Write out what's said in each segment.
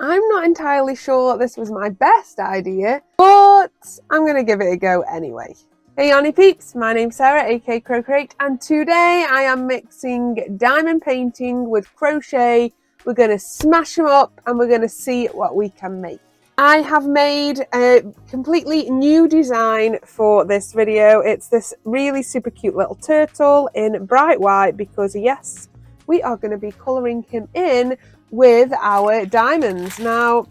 I'm not entirely sure this was my best idea, but I'm going to give it a go anyway. Hey Yarny peeps, my name's Sarah, aka Crochet, and today I am mixing diamond painting with crochet. We're going to smash them up and we're going to see what we can make. I have made a completely new design for this video. It's this really super cute little turtle in bright white because yes, we are going to be colouring him in with our diamonds. Now,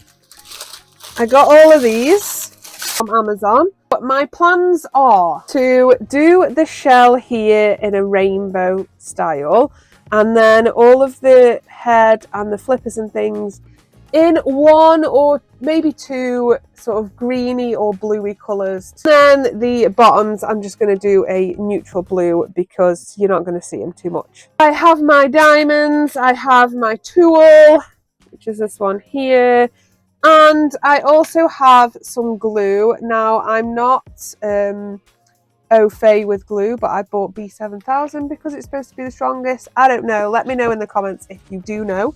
I got all of these from Amazon, but my plans are to do the shell here in a rainbow style, and then all of the head and the flippers and things in one or maybe two sort of greeny or bluey colours. Then the bottoms I'm just going to do a neutral blue because you're not going to see them too much. I have my diamonds, I have my tool, which is this one here, and I also have some glue. Now I'm not au fait with glue, but I bought B7000 because it's supposed to be the strongest. I don't know, let me know in the comments if you do know.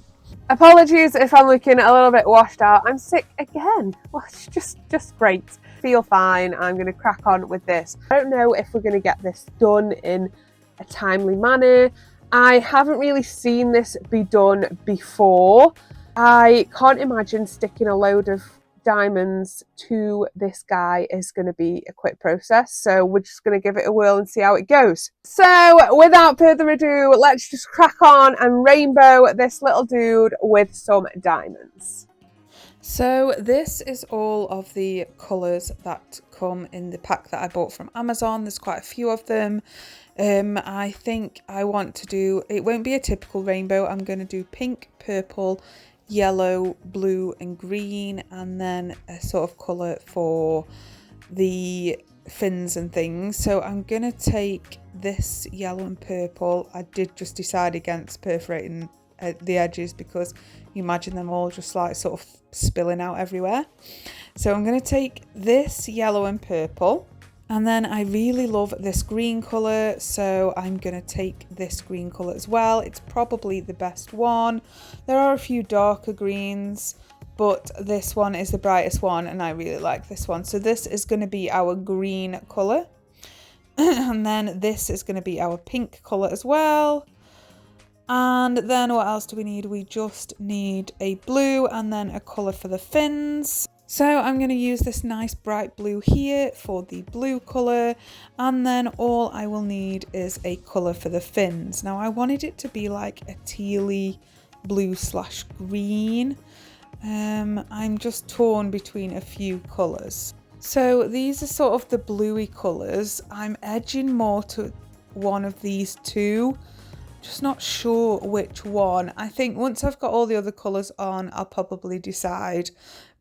Apologies if I'm looking a little bit washed out. I'm sick again. Well, it's just great. Feel fine. I'm going to crack on with this. I don't know if we're going to get this done in a timely manner. I haven't really seen this be done before. I can't imagine sticking a load of diamonds to this guy is going to be a quick process, so we're just going to give it a whirl and see how it goes. So without further ado, let's just crack on and rainbow this little dude with some diamonds. So this is all of the colours that come in the pack that I bought from Amazon. There's quite a few of them. I think I want to do, it won't be a typical rainbow. I'm going to do pink, purple, yellow, blue and green, and then a sort of colour for the fins and things. So I'm gonna take this yellow and purple. I did just decide against perforating the edges because you imagine them all just like sort of spilling out everywhere. So I'm gonna take this yellow and purple, and then I really love this green colour, so I'm going to take this green colour as well. It's probably the best one. There are a few darker greens, but this one is the brightest one and I really like this one. So this is going to be our green colour. And then this is going to be our pink colour as well. And then what else do we need? We just need a blue and then a colour for the fins. So I'm going to use this nice bright blue here for the blue colour, and then all I will need is a colour for the fins. Now I wanted it to be like a tealy blue slash green. I'm just torn between a few colours. So these are sort of the bluey colours. I'm edging more to one of these two. Just not sure which one. I think once I've got all the other colours on, I'll probably decide,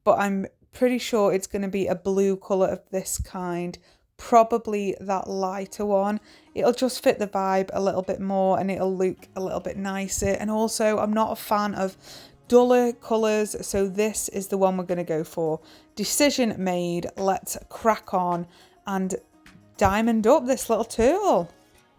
but I'm pretty sure it's going to be a blue colour of this kind, probably that lighter one. It'll just fit the vibe a little bit more and it'll look a little bit nicer. And also I'm not a fan of duller colours, so this is the one we're going to go for. Decision made. Let's crack on and diamond up this little turtle.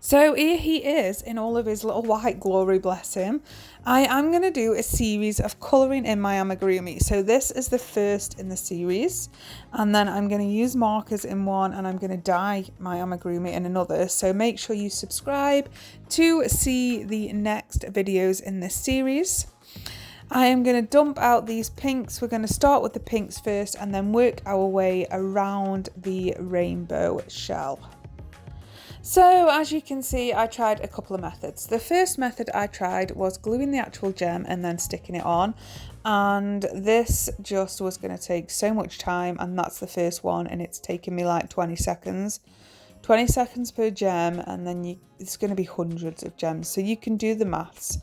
So here he is in all of his little white glory, bless him. I am going to do a series of colouring in my amigurumi. So this is the first in the series, and then I'm going to use markers in one and I'm going to dye my amigurumi in another. So make sure you subscribe to see the next videos in this series. I am going to dump out these pinks. We're going to start with the pinks first and then work our way around the rainbow shell. So as you can see, I tried a couple of methods. The first method I tried was gluing the actual gem and then sticking it on, and this just was going to take so much time, and that's the first one, and it's taken me like 20 seconds. 20 seconds per gem, and then it's going to be hundreds of gems, so you can do the maths.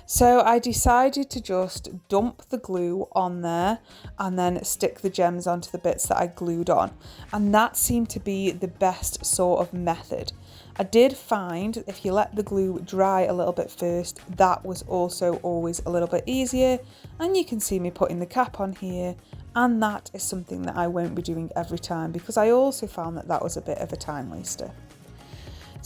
So I decided to just dump the glue on there and then stick the gems onto the bits that I glued on, and that seemed to be the best sort of method. I did find if you let the glue dry a little bit first, that was also always a little bit easier, and you can see me putting the cap on here, and that is something that I won't be doing every time because I also found that that was a bit of a time waster.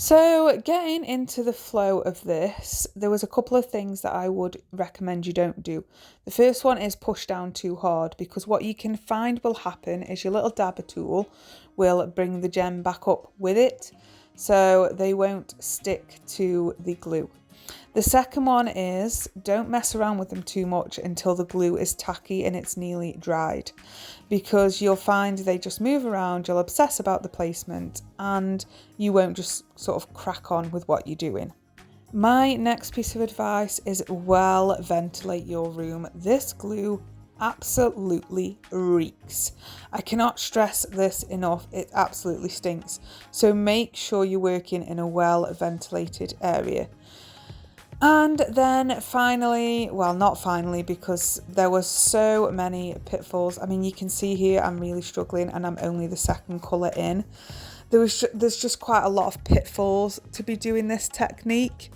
So getting into the flow of this, there was a couple of things that I would recommend you don't do. The first one is push down too hard, because what you can find will happen is your little dabber tool will bring the gem back up with it, so they won't stick to the glue. The second one is don't mess around with them too much until the glue is tacky and it's nearly dried, because you'll find they just move around, you'll obsess about the placement, and you won't just sort of crack on with what you're doing. My next piece of advice is well ventilate your room. This glue absolutely reeks. I cannot stress this enough, it absolutely stinks. So make sure you're working in a well ventilated area. And then finally, well, not finally, because there was so many pitfalls. I mean, you can see here I'm really struggling and I'm only the second colour in. There's just quite a lot of pitfalls to be doing this technique.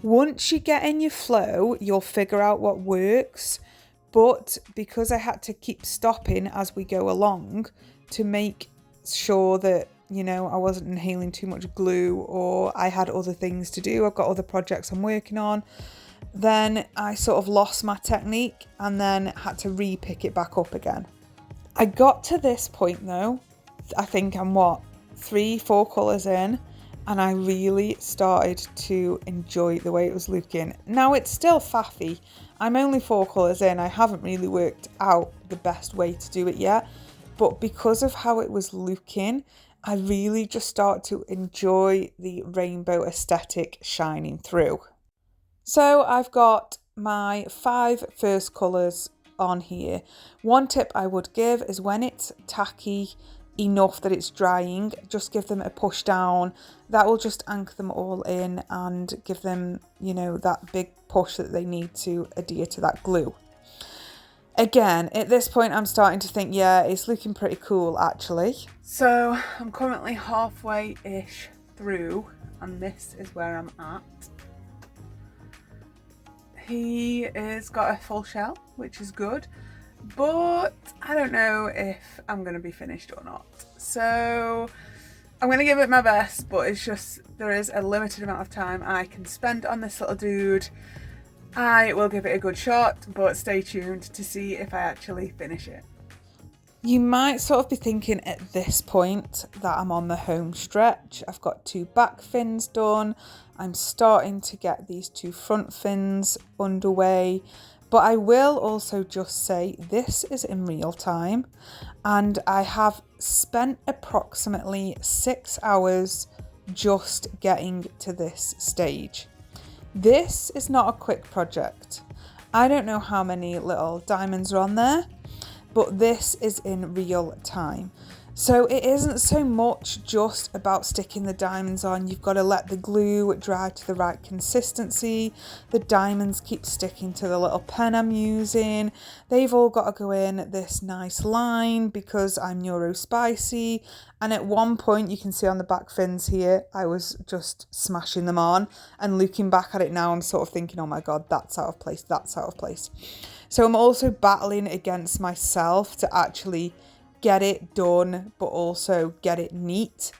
Once you get in your flow, you'll figure out what works. But because I had to keep stopping as we go along to make sure that, you know, I wasn't inhaling too much glue or I had other things to do, I've got other projects I'm working on, then I sort of lost my technique and then had to re-pick it back up again. I got to this point though, I think I'm 3-4 colours in, and I really started to enjoy the way it was looking. Now it's still faffy, I'm only 4 colours in, I haven't really worked out the best way to do it yet, but because of how it was looking, I really just start to enjoy the rainbow aesthetic shining through. So I've got my 5 first colours on here. One tip I would give is when it's tacky enough that it's drying, just give them a push down. That will just anchor them all in and give them, you know, that big push that they need to adhere to that glue. Again, at this point, I'm starting to think, yeah, it's looking pretty cool, actually. So I'm currently halfway-ish through, and this is where I'm at. He has got a full shell, which is good, but I don't know if I'm going to be finished or not. So I'm going to give it my best, but it's just, there is a limited amount of time I can spend on this little dude. I will give it a good shot, but stay tuned to see if I actually finish it. You might sort of be thinking at this point that I'm on the home stretch. I've got 2 back fins done. I'm starting to get these 2 front fins underway. But I will also just say this is in real time, and I have spent approximately 6 hours just getting to this stage. This is not a quick project. I don't know how many little diamonds are on there, but this is in real time. So it isn't so much just about sticking the diamonds on. You've got to let the glue dry to the right consistency. The diamonds keep sticking to the little pen I'm using. They've all got to go in this nice line because I'm neurospicy. And at one point, you can see on the back fins here, I was just smashing them on. And looking back at it now, I'm sort of thinking, oh my God, that's out of place, that's out of place. So I'm also battling against myself to actually get it done, but also get it neat.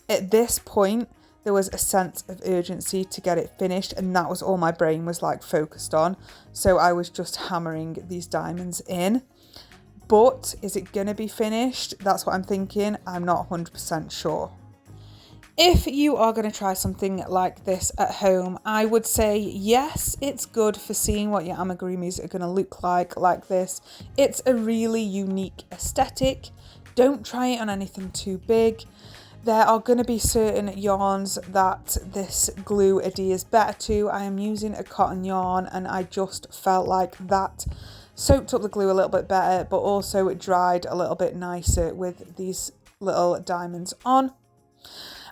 At this point, there was a sense of urgency to get it finished, and that was all my brain was like focused on. So I was just hammering these diamonds in. But is it going to be finished? That's what I'm thinking. I'm not 100% sure. If you are going to try something like this at home, I would say yes, it's good for seeing what your amigurumis are going to look like this. It's a really unique aesthetic. Don't try it on anything too big. There are going to be certain yarns that this glue adheres better to. I am using a cotton yarn and I just felt like that soaked up the glue a little bit better, but also it dried a little bit nicer with these little diamonds on.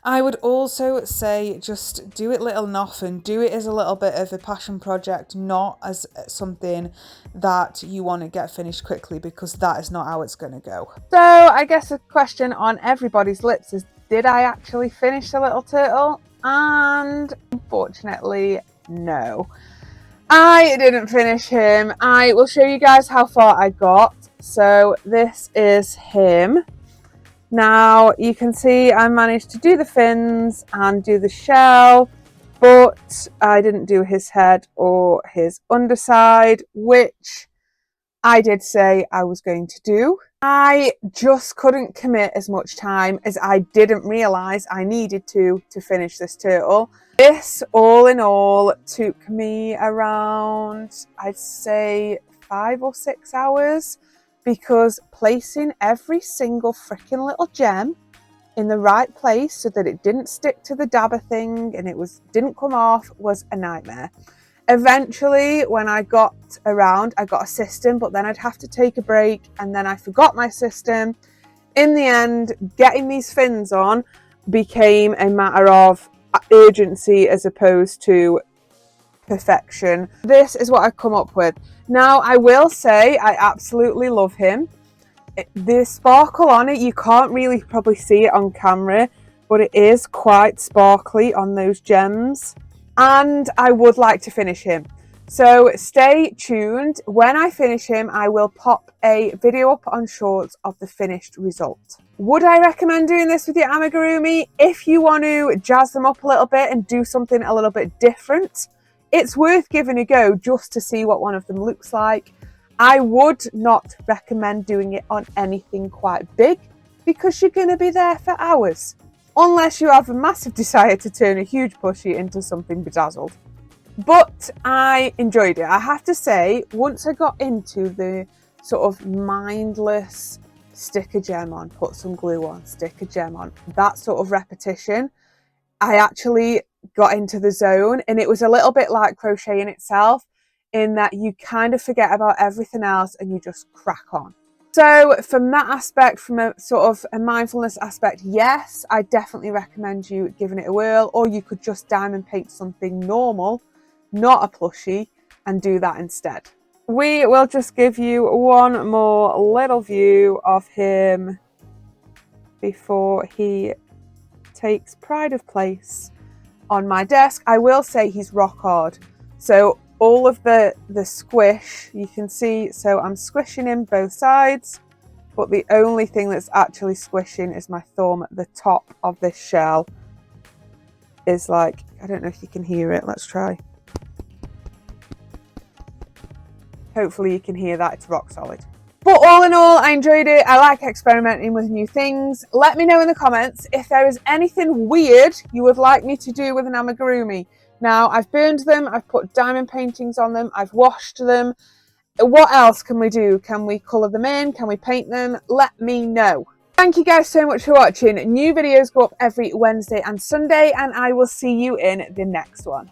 I would also say just do it little and often. Do it as a little bit of a passion project, not as something that you want to get finished quickly, because that is not how it's going to go. So I guess a question on everybody's lips is, did I actually finish the little turtle? And unfortunately, no. I didn't finish him. I will show you guys how far I got. So this is him. Now you can see I managed to do the fins and do the shell, but I didn't do his head or his underside, which I did say I was going to do. I just couldn't commit as much time as I didn't realise I needed to finish this turtle. This, all in all, took me around, I'd say, 5 or 6 hours, because placing every single freaking little gem in the right place so that it didn't stick to the dabber thing and didn't come off was a nightmare. Eventually, when I got around, I got a system, but then I'd have to take a break, and then I forgot my system. In the end, getting these fins on became a matter of urgency as opposed to perfection. This is what I've come up with. Now, I will say I absolutely love him. The sparkle on it, you can't really probably see it on camera, but it is quite sparkly on those gems. And I would like to finish him. So stay tuned. When I finish him, I will pop a video up on Shorts of the finished result. Would I recommend doing this with your amigurumi? If you want to jazz them up a little bit and do something a little bit different, it's worth giving a go just to see what one of them looks like. I would not recommend doing it on anything quite big because you're going to be there for hours. Unless you have a massive desire to turn a huge plushie into something bedazzled. But I enjoyed it. I have to say, once I got into the sort of mindless stick a gem on, put some glue on, stick a gem on, that sort of repetition, I actually got into the zone, and it was a little bit like crochet in itself, in that you kind of forget about everything else and you just crack on. So from that aspect, from a sort of a mindfulness aspect, yes, I definitely recommend you giving it a whirl, or you could just diamond paint something normal, not a plushie, and do that instead. We will just give you one more little view of him before he takes pride of place on my desk. I will say he's rock hard. So all of the squish you can see, so I'm squishing him both sides, but the only thing that's actually squishing is my thumb. The top of this shell is like, I don't know if you can hear it, let's try. Hopefully you can hear that, it's rock solid. But all in all, I enjoyed it. I like experimenting with new things. Let me know in the comments if there is anything weird you would like me to do with an amigurumi. Now, I've burned them, I've put diamond paintings on them, I've washed them. What else can we do? Can we colour them in? Can we paint them? Let me know. Thank you guys so much for watching. New videos go up every Wednesday and Sunday, and I will see you in the next one.